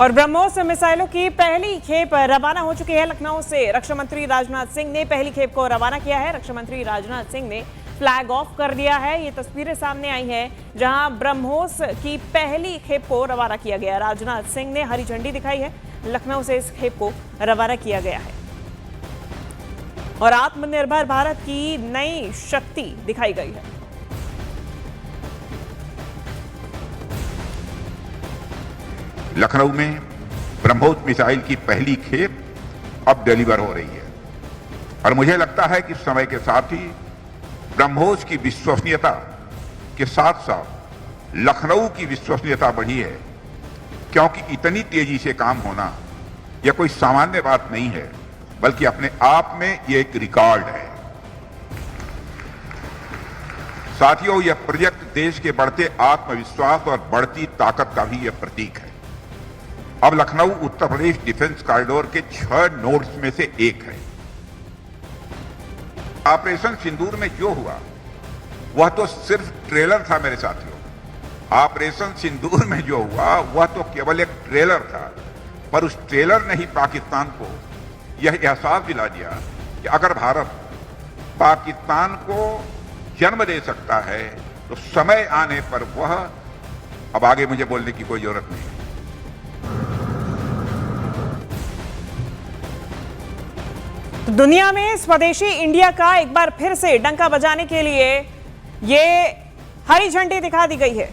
और ब्रह्मोस मिसाइलों की पहली खेप रवाना हो चुकी है लखनऊ से। रक्षा मंत्री राजनाथ सिंह ने पहली खेप को रवाना किया है। रक्षा मंत्री राजनाथ सिंह ने फ्लैग ऑफ कर दिया है। ये तस्वीरें सामने आई हैं जहां ब्रह्मोस की पहली खेप को रवाना किया गया। राजनाथ सिंह ने हरी झंडी दिखाई है। लखनऊ से इस खेप को रवाना किया गया है और आत्मनिर्भर भारत की नई शक्ति दिखाई गई है। लखनऊ में ब्रह्मोस मिसाइल की पहली खेप अब डिलीवर हो रही है और मुझे लगता है कि समय के साथ ही ब्रह्मोस की विश्वसनीयता के साथ साथ लखनऊ की विश्वसनीयता बढ़ी है, क्योंकि इतनी तेजी से काम होना यह कोई सामान्य बात नहीं है, बल्कि अपने आप में यह एक रिकॉर्ड है। साथियों, यह प्रोजेक्ट देश के बढ़ते आत्मविश्वास और बढ़ती ताकत का भी यह प्रतीक है। अब लखनऊ उत्तर प्रदेश डिफेंस कॉरिडोर के 6 नोड्स में से एक है। ऑपरेशन सिंदूर में जो हुआ वह तो सिर्फ ट्रेलर था मेरे साथियों। ऑपरेशन सिंदूर में जो हुआ वह तो केवल एक ट्रेलर था, पर उस ट्रेलर ने ही पाकिस्तान को यह एहसास दिला दिया कि अगर भारत पाकिस्तान को जन्म दे सकता है तो समय आने पर वह, अब आगे मुझे बोलने की कोई जरूरत नहीं। दुनिया में स्वदेशी इंडिया का एक बार फिर से डंका बजाने के लिए ये हरी झंडी दिखा दी गई है।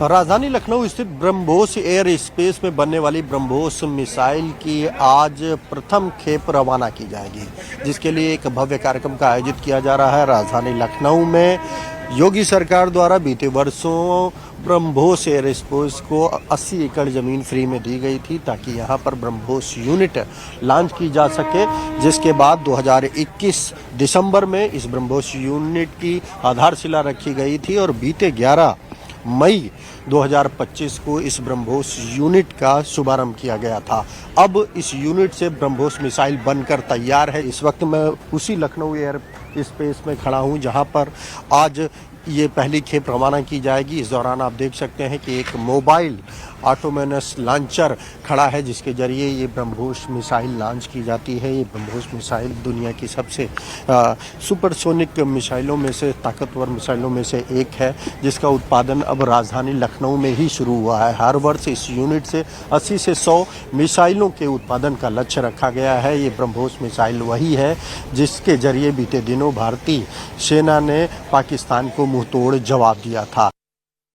राजधानी लखनऊ स्थित ब्रह्मोस एयर स्पेस में बनने वाली ब्रह्मोस मिसाइल की आज प्रथम खेप रवाना की जाएगी, जिसके लिए एक भव्य कार्यक्रम का आयोजित किया जा रहा है। राजधानी लखनऊ में योगी सरकार द्वारा बीते वर्षों ब्रह्मोस एयर स्पेस को 80 एकड़ जमीन फ्री में दी गई थी ताकि यहां पर ब्रह्मोस यूनिट लॉन्च की जा सके, जिसके बाद 2021 दिसंबर में इस ब्रह्मोस यूनिट की आधारशिला रखी गई थी और बीते 11 मई 2025 को इस ब्रह्मोस यूनिट का शुभारंभ किया गया था। अब इस यूनिट से ब्रह्मोस मिसाइल बनकर तैयार है। इस वक्त मैं उसी लखनऊ एयर स्पेस में खड़ा हूं जहां पर आज ये पहली खेप रवाना की जाएगी। इस दौरान आप देख सकते हैं कि एक मोबाइल ऑटोमेनस लॉन्चर खड़ा है, जिसके जरिए ये ब्रह्मोस मिसाइल लॉन्च की जाती है। ये ब्रह्मोस मिसाइल दुनिया की सबसे सुपरसोनिक मिसाइलों में से, ताकतवर मिसाइलों में से एक है, जिसका उत्पादन अब राजधानी लखनऊ में ही शुरू हुआ है। हर वर्ष इस यूनिट से 80 से 100 मिसाइलों के उत्पादन का लक्ष्य रखा गया है। ये ब्रह्मोस मिसाइल वही है जिसके जरिए बीते दिनों भारतीय सेना ने पाकिस्तान को मुंहतोड़ जवाब दिया था।